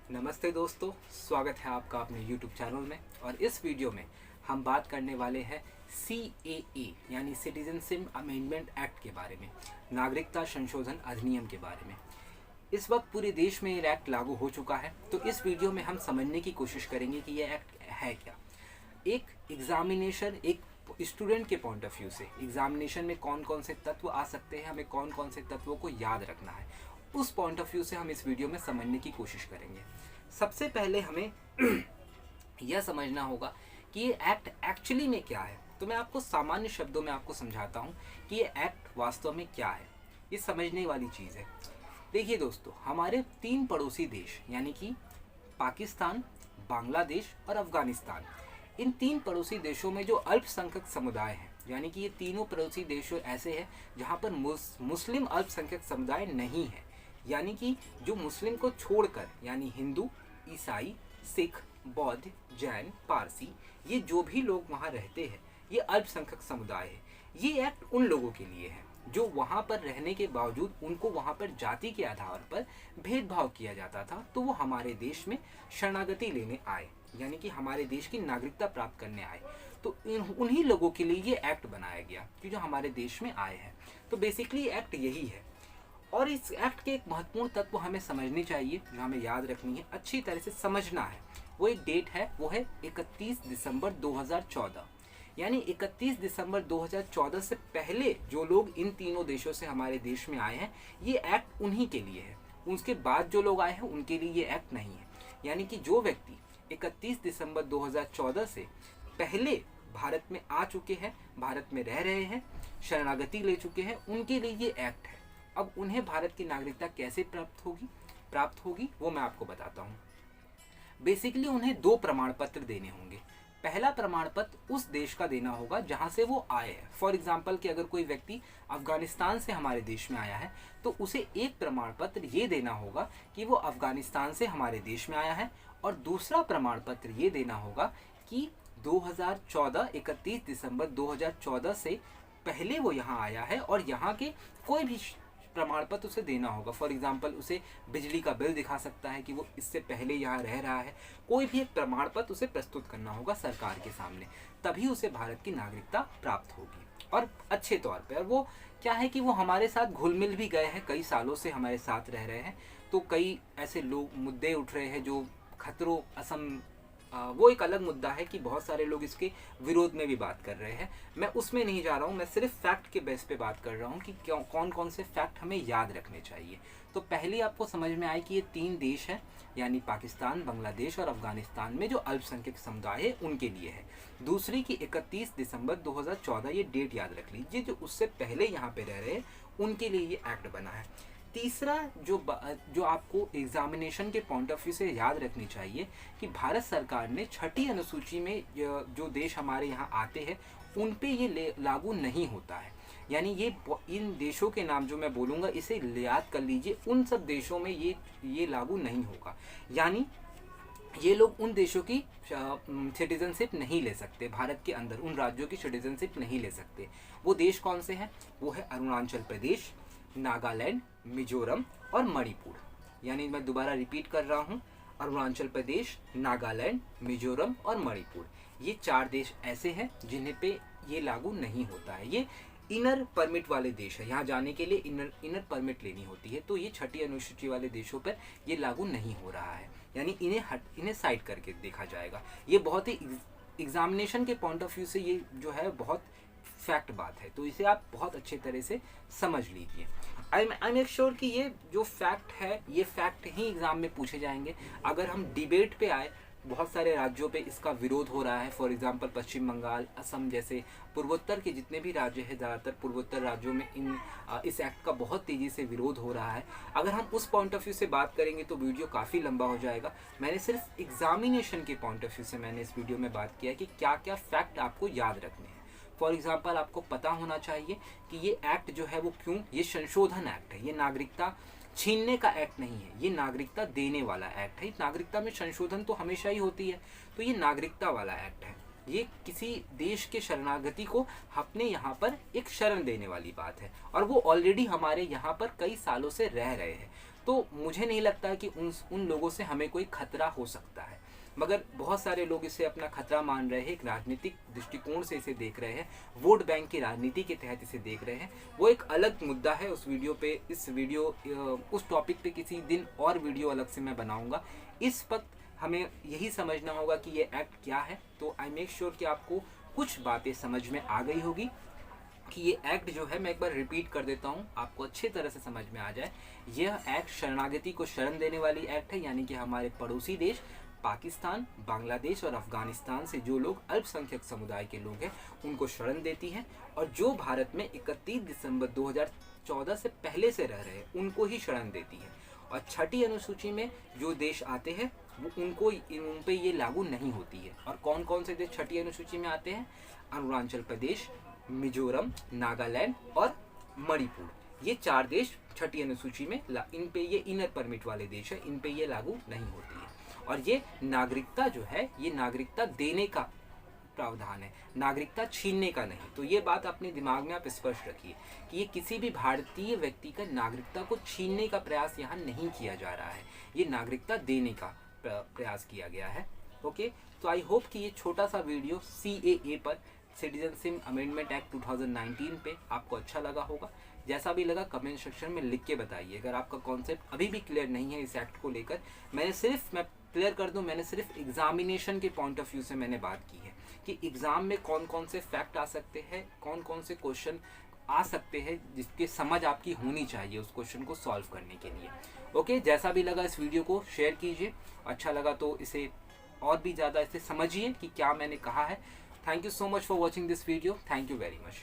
नमस्ते दोस्तों, स्वागत है आपका अपने YouTube चैनल में। और इस वीडियो में हम बात करने वाले हैं CAA यानी सिटीजनशिप अमेंडमेंट एक्ट के बारे में, नागरिकता संशोधन अधिनियम के बारे में। इस वक्त पूरे देश में ये एक्ट लागू हो चुका है, तो इस वीडियो में हम समझने की कोशिश करेंगे कि यह एक्ट है क्या। एक एग्जामिनेशन, एक स्टूडेंट के पॉइंट ऑफ व्यू से एग्जामिनेशन में कौन कौन से तत्व आ सकते हैं, हमें कौन कौन से तत्वों को याद रखना है, उस पॉइंट ऑफ व्यू से हम इस वीडियो में समझने की कोशिश करेंगे। सबसे पहले हमें यह समझना होगा कि ये एक्ट एक्चुअली में क्या है। तो मैं आपको सामान्य शब्दों में आपको समझाता हूँ कि ये एक्ट वास्तव में क्या है। ये समझने वाली चीज़ है। देखिए दोस्तों, हमारे 3 पड़ोसी देश यानी कि पाकिस्तान, बांग्लादेश और अफगानिस्तान, इन 3 पड़ोसी देशों में जो अल्पसंख्यक समुदाय हैं, यानी कि ये तीनों पड़ोसी देश ऐसे हैं जहाँ पर मुस्लिम अल्पसंख्यक समुदाय नहीं है। यानी कि जो मुस्लिम को छोड़कर, यानी हिंदू, ईसाई, सिख, बौद्ध, जैन, पारसी, ये जो भी लोग वहाँ रहते हैं, ये अल्पसंख्यक समुदाय है। ये एक्ट उन लोगों के लिए है जो वहाँ पर रहने के बावजूद उनको वहाँ पर जाति के आधार पर भेदभाव किया जाता था, तो वो हमारे देश में शरणागति लेने आए, यानी कि हमारे देश की नागरिकता प्राप्त करने आए। तो उन्हीं लोगों के लिए ये एक्ट बनाया गया कि जो हमारे देश में आए हैं। तो बेसिकली एक्ट यही है। और इस एक्ट के एक महत्वपूर्ण तत्व हमें समझनी चाहिए, जो हमें याद रखनी है, अच्छी तरह से समझना है। वो एक डेट है, वो है 31 दिसंबर 2014। यानी 31 दिसंबर 2014 से पहले जो लोग इन तीनों देशों से हमारे देश में आए हैं, ये एक्ट उन्हीं के लिए है। उसके बाद जो लोग आए हैं उनके लिए ये एक्ट नहीं है। यानी कि जो व्यक्ति 31 दिसंबर 2014 से पहले भारत में आ चुके हैं, भारत में रह रहे हैं, शरणागति ले चुके हैं, उनके लिए ये एक्ट है। अब उन्हें भारत की नागरिकता कैसे प्राप्त होगी वो मैं आपको बताता हूँ। बेसिकली उन्हें 2 प्रमाण पत्र देने होंगे। पहला प्रमाण पत्र उस देश का देना होगा जहाँ से वो आए हैं। फॉर एग्जाम्पल कि अगर कोई व्यक्ति अफगानिस्तान से हमारे देश में आया है, तो उसे एक प्रमाण पत्र ये देना होगा कि वो अफगानिस्तान से हमारे देश में आया है, और दूसरा प्रमाण पत्र ये देना होगा कि 2014 31 दिसंबर 2014 से पहले वो यहाँ आया है, और यहाँ के कोई भी प्रमाण पत्र उसे देना होगा। फॉर एग्जाम्पल उसे बिजली का बिल दिखा सकता है कि वो इससे पहले यहाँ रह रहा है। कोई भी एक प्रमाण पत्र उसे प्रस्तुत करना होगा सरकार के सामने, तभी उसे भारत की नागरिकता प्राप्त होगी और अच्छे तौर पर। और वो क्या है कि वो हमारे साथ घुल मिल भी गए हैं, कई सालों से हमारे साथ रह रहे हैं। तो कई ऐसे लोग मुद्दे उठ रहे हैं जो खतरों वो एक अलग मुद्दा है कि बहुत सारे लोग इसके विरोध में भी बात कर रहे हैं। मैं उसमें नहीं जा रहा हूँ, मैं सिर्फ फैक्ट के बेस पे बात कर रहा हूँ कि कौन कौन से फैक्ट हमें याद रखने चाहिए। तो पहले आपको समझ में आए कि ये 3 देश हैं, यानी पाकिस्तान, बांग्लादेश और अफगानिस्तान में जो अल्पसंख्यक समुदाय है उनके लिए है। दूसरी की 31 दिसंबर 2014, ये डेट याद रख लीजिए। जो उससे पहले यहाँ पे रह रहे हैं उनके लिए ये एक्ट बना है। तीसरा जो आपको एग्जामिनेशन के पॉइंट ऑफ व्यू से याद रखनी चाहिए कि भारत सरकार ने 6ठी अनुसूची में जो देश हमारे यहाँ आते हैं उन पे ये लागू नहीं होता है। यानी ये इन देशों के नाम जो मैं बोलूँगा इसे याद कर लीजिए, उन सब देशों में ये लागू नहीं होगा। यानी ये लोग उन देशों की सिटीजनशिप नहीं ले सकते, भारत के अंदर उन राज्यों की सिटीजनशिप नहीं ले सकते। वो देश कौन से हैं? वो है अरुणाचल प्रदेश, नागालैंड, मिजोरम और मणिपुर। यानी मैं दोबारा रिपीट कर रहा हूँ, अरुणाचल प्रदेश, नागालैंड, मिजोरम और मणिपुर, ये 4 देश ऐसे हैं जिन्हें पे ये लागू नहीं होता है। ये इनर परमिट वाले देश है, यहाँ जाने के लिए इनर परमिट लेनी होती है। तो ये 6ठी अनुसूची वाले देशों पर ये लागू नहीं हो रहा है, यानी इन्हें साइड करके देखा जाएगा। ये बहुत ही एग्जामिनेशन के पॉइंट ऑफ व्यू से ये जो है बहुत फैक्ट बात है, तो इसे आप बहुत अच्छे तरह से समझ लीजिए। आई मेक श्योर कि ये जो फैक्ट है, ये फैक्ट ही एग्जाम में पूछे जाएंगे। अगर हम डिबेट पे आए, बहुत सारे राज्यों पे इसका विरोध हो रहा है। फॉर एग्जांपल पश्चिम बंगाल, असम जैसे पूर्वोत्तर के जितने भी राज्य हैं, ज़्यादातर पूर्वोत्तर राज्यों में इस एक्ट का बहुत तेज़ी से विरोध हो रहा है। अगर हम उस पॉइंट ऑफ व्यू से बात करेंगे तो वीडियो काफ़ी लंबा हो जाएगा। मैंने सिर्फ एग्जामिनेशन के पॉइंट ऑफ व्यू से मैंने इस वीडियो में बात किया कि क्या क्या फैक्ट आपको याद रखने हैं। फॉर एग्जाम्पल आपको पता होना चाहिए कि ये एक्ट जो है वो क्यों, ये संशोधन एक्ट है, ये नागरिकता छीनने का एक्ट नहीं है, ये नागरिकता देने वाला एक्ट है। नागरिकता में संशोधन तो हमेशा ही होती है, तो ये नागरिकता वाला एक्ट है। ये किसी देश के शरणागति को अपने यहाँ पर एक शरण देने वाली बात है, और वो ऑलरेडी हमारे यहाँ पर कई सालों से रह रहे हैं। तो मुझे नहीं लगता कि उन लोगों से हमें कोई खतरा हो सकता है, मगर बहुत सारे लोग इसे अपना खतरा मान रहे हैं, एक राजनीतिक दृष्टिकोण से इसे देख रहे हैं, वोट बैंक की राजनीति के तहत इसे देख रहे हैं। वो एक अलग मुद्दा है। उस टॉपिक पे किसी दिन और वीडियो अलग से मैं बनाऊंगा। इस वक्त हमें यही समझना होगा कि ये एक्ट क्या है। तो आई मेक श्योर कि आपको कुछ बातें समझ में आ गई होगी कि ये एक्ट जो है, मैं एक बार रिपीट कर देता हूँ आपको अच्छी तरह से समझ में आ जाए। यह एक्ट शरणागति को शरण देने वाली एक्ट है, यानी कि हमारे पड़ोसी देश पाकिस्तान, बांग्लादेश और अफगानिस्तान से जो लोग अल्पसंख्यक समुदाय के लोग हैं उनको शरण देती है, और जो भारत में 31 दिसंबर 2014 से पहले से रह रहे हैं उनको ही शरण देती है। और छठी अनुसूची में जो देश आते हैं वो उन पे ये लागू नहीं होती है। और कौन कौन से देश छठी अनुसूची में आते हैं? अरुणाचल प्रदेश, मिजोरम, नागालैंड और मणिपुर, ये 4 देश छठी अनुसूची में, इन पे ये इनर परमिट वाले देश है, इन पे ये लागू नहीं होती है। और ये नागरिकता जो है, ये नागरिकता देने का प्रावधान है, नागरिकता छीनने का नहीं। तो ये बात अपने दिमाग में आप स्पष्ट रखिए कि ये किसी भी भारतीय व्यक्ति का नागरिकता को छीनने का प्रयास यहाँ नहीं किया जा रहा है, ये नागरिकता देने का प्रयास किया गया है। ओके, तो आई होप कि ये छोटा सा वीडियो CAA पर, सिटीजनशिप अमेंडमेंट एक्ट 2019 पे आपको अच्छा लगा होगा। जैसा भी लगा कमेंट सेक्शन में लिख के बताइए। अगर आपका कॉन्सेप्ट अभी भी क्लियर नहीं है इस एक्ट को लेकर, मैं क्लियर कर दूं, मैंने सिर्फ एग्जामिनेशन के पॉइंट ऑफ व्यू से मैंने बात की है कि एग्जाम में कौन कौन से फैक्ट आ सकते हैं, कौन कौन से क्वेश्चन आ सकते हैं जिसकी समझ आपकी होनी चाहिए उस क्वेश्चन को सॉल्व करने के लिए। ओके, जैसा भी लगा इस वीडियो को शेयर कीजिए, अच्छा लगा तो इसे और भी ज़्यादा इसे समझिए कि क्या मैंने कहा है। Thank you so much for watching this video. Thank you very much.